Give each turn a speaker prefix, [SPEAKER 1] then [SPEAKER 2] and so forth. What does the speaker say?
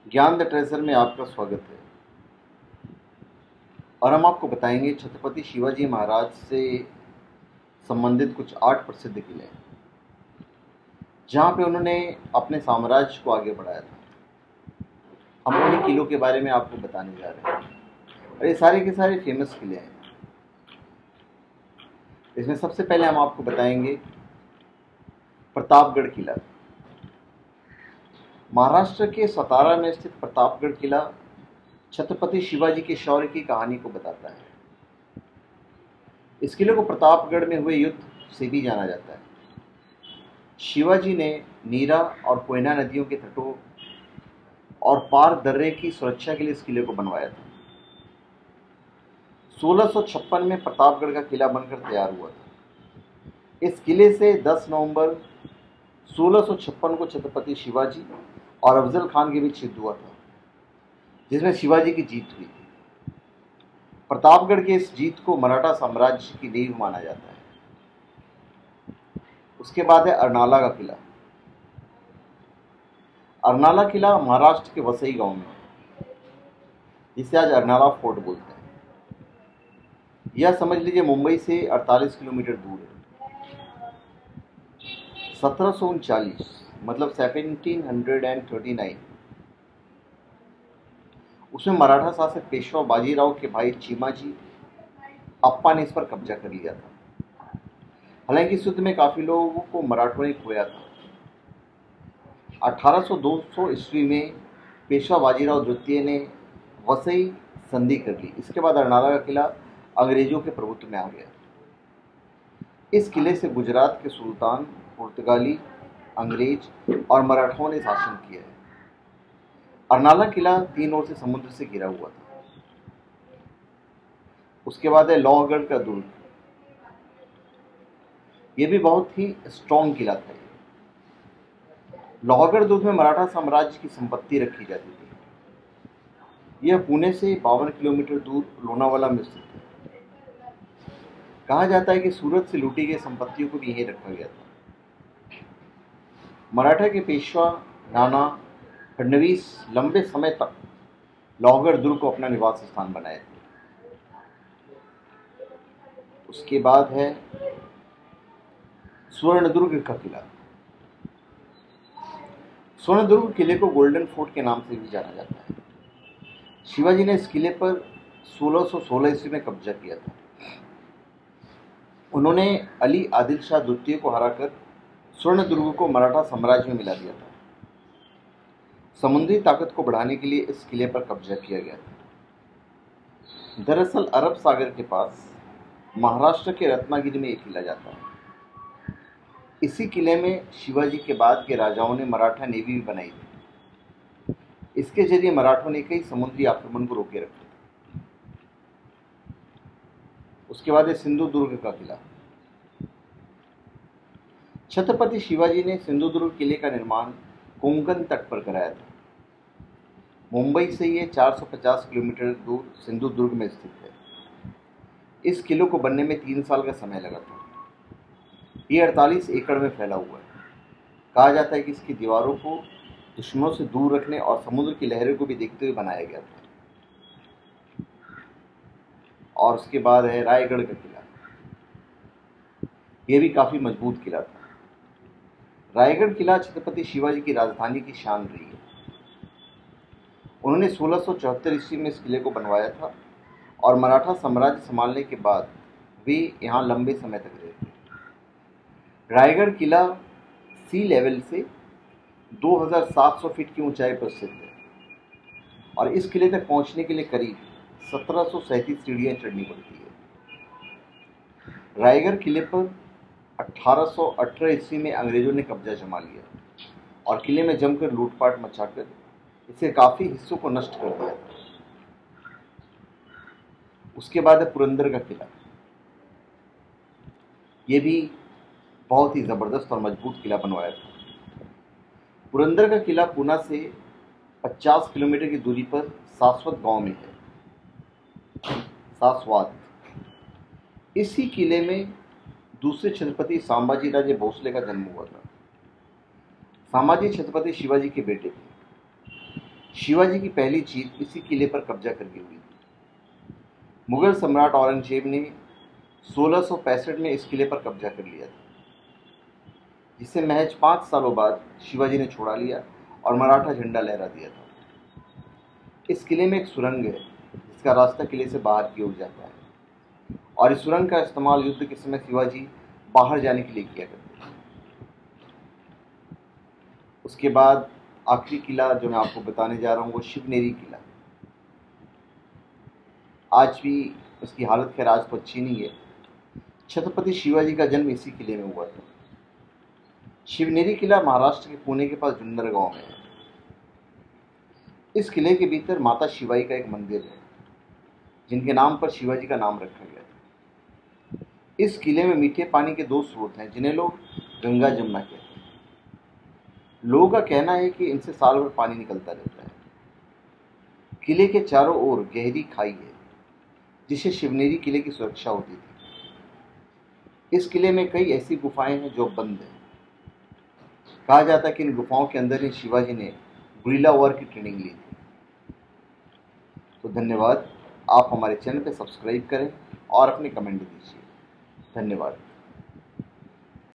[SPEAKER 1] ज्ञान the treasure में आपका स्वागत है। और हम आपको बताएंगे छत्रपति शिवाजी महाराज से संबंधित कुछ 8 प्रसिद्ध किले हैं जहाँ पे उन्होंने अपने साम्राज्य को आगे बढ़ाया था। हम उन्हीं किलों के बारे में आपको बताने जा रहे हैं और ये सारे के सारे फेमस किले हैं। इसमें सबसे पहले हम आपको बताएंगे प्रतापगढ़ किला। महाराष्ट्र के सतारा में स्थित प्रतापगढ़ किला छत्रपति शिवाजी के शौर्य की कहानी को बताता है। इस किले को प्रतापगढ़ में हुए युद्ध से भी जाना जाता है। शिवाजी ने नीरा और कोयना नदियों के तटों और पार दर्रे की सुरक्षा के लिए इस किले को बनवाया था। 1656 में प्रतापगढ़ का किला बनकर तैयार हुआ था। इस किले से 10 नवंबर 1656 को छत्रपति शिवाजी और अफजल खान के बीच युद्ध हुआ था, जिसमें शिवाजी की जीत हुई थी। प्रतापगढ़ की इस जीत को मराठा साम्राज्य की नींव माना जाता है। उसके बाद है अरनाला का किला। अरनाला किला महाराष्ट्र के वसई गांव में है, जिसे आज अरनाला फोर्ट बोलते हैं। यह समझ लीजिए मुंबई से 48 किलोमीटर दूर है। 1739 मतलब 1739 उसमें मराठा शासक पेशवा बाजीराव के भाई चीमाजी अप्पा ने इस पर कब्जा कर लिया था। हालांकि इस युद्ध में काफी लोगों को मराठों ने खोया था। 1802 ईस्वी में पेशवा बाजीराव द्वितीय ने वसई संधि कर ली। इसके बाद अरनाला का किला अंग्रेजों के प्रभुत्व में आ गया। इस किले से गुजरात के सुल्तान, पुर्तगाली, अंग्रेज और मराठाओं ने शासन किया है। अरनाला किला 3 ओर से समुद्र से घिरा हुआ था। उसके बाद है लोहगढ़ का दुर्ग। यह भी बहुत ही स्ट्रॉन्ग किला था। लोहगढ़ दुर्ग में मराठा साम्राज्य की संपत्ति रखी जाती थी। यह पुणे से 52 किलोमीटर दूर लोनावाला में स्थित है। कहा जाता है कि सूरत से लूटी गई संपत्तियों को भी यहीं रखा गया था। मराठा के पेशवा नाना फडणवीस लंबे समय तक लोहगढ़ दुर्ग को अपना निवास स्थान बनाए थे। उसके बाद है स्वर्णदुर्ग का किला। स्वर्णदुर्ग किले को गोल्डन फोर्ट के नाम से भी जाना जाता है। शिवाजी ने इस किले पर 1616 ईस्वी में कब्जा किया था। उन्होंने अली आदिल शाह द्वितीय को हराकर स्वर्णदुर्ग को मराठा साम्राज्य में मिला दिया था। समुद्री ताकत को बढ़ाने के लिए इस किले पर कब्जा किया गया था। दरअसल अरब सागर के पास महाराष्ट्र के रत्नागिरी में एक किला जाता है। इसी किले में शिवाजी के बाद के राजाओं ने मराठा नेवी भी बनाई थी। इसके जरिए मराठों ने कई समुद्री आक्रमण को रोके रखा था। उसके बाद है सिंधुदुर्ग का किला। छत्रपति शिवाजी ने सिंधुदुर्ग किले का निर्माण कोंकण तट पर कराया था। मुंबई से ये 450 किलोमीटर दूर सिंधुदुर्ग में स्थित है। इस किले को बनने में 3 साल का समय लगा था। ये 48 एकड़ में फैला हुआ है। कहा जाता है कि इसकी दीवारों को दुश्मनों से दूर रखने और समुद्र की लहरों को भी देखते हुए बनाया गया था। और उसके बाद है रायगढ़ का किला। यह भी काफी मजबूत किला था। रायगढ़ किला छत्रपति शिवाजी की राजधानी की शान रही है। उन्होंने 1674 ईस्वी में इस किले को बनवाया था और मराठा साम्राज्य संभालने के बाद वे यहाँ लंबे समय तक रहे थे। रायगढ़ किला सी लेवल से 2700 फीट की ऊंचाई पर स्थित है और इस किले तक पहुंचने के लिए करीब 1737 सीढ़ियां चढ़नी पड़ती है। रायगढ़ किले पर 1818 ईस्वी में अंग्रेजों ने कब्जा जमा लिया और किले में जमकर लूटपाट मचाकर इसे काफी हिस्सों को नष्ट कर दिया था। उसके बाद है पुरंदर का किला। यह भी बहुत ही जबरदस्त और मजबूत किला बनवाया था। पुरंदर का किला पुणे से 50 किलोमीटर की दूरी पर सासवत गांव में है। सासवात। इसी किले में दूसरे छत्रपति संभाजी राजे भोसले का जन्म हुआ था। संभाजी छत्रपति शिवाजी के बेटे थे। शिवाजी की पहली जीत इसी किले पर कब्जा करके हुई थी। मुगल सम्राट औरंगजेब ने 1665 में इस किले पर कब्जा कर लिया था, जिसे महज 5 सालों बाद शिवाजी ने छुड़ा लिया और मराठा झंडा लहरा दिया था। इस किले में एक सुरंग है जिसका रास्ता किले से बाहर की ओर जाता है, और इस सुरंग का इस्तेमाल युद्ध के समय शिवाजी बाहर जाने के लिए किया करते थे। उसके बाद आखिरी किला जो मैं आपको बताने जा रहा हूँ वो शिवनेरी किला। आज भी उसकी हालत खैर आज तो अच्छी नहीं है। छत्रपति शिवाजी का जन्म इसी किले में हुआ था। शिवनेरी किला महाराष्ट्र के पुणे के पास जुन्नर गांव में है। इस किले के भीतर माता शिवाई का एक मंदिर है, जिनके नाम पर शिवाजी का नाम रखा गया था। इस किले में मीठे पानी के 2 स्रोत हैं, जिन्हें लोग गंगा जमुना कहते हैं। लोगों का कहना है कि इनसे साल भर पानी निकलता रहता है। किले के चारों ओर गहरी खाई है, जिससे शिवनेरी किले की सुरक्षा होती थी। इस किले में कई ऐसी गुफाएं हैं जो बंद हैं। कहा जाता है कि इन गुफाओं के अंदर ही शिवाजी ने गुरिल्ला वॉर की ट्रेनिंग ली थी। तो धन्यवाद। आप हमारे चैनल पर सब्सक्राइब करें और अपने कमेंट दीजिए। धन्यवाद।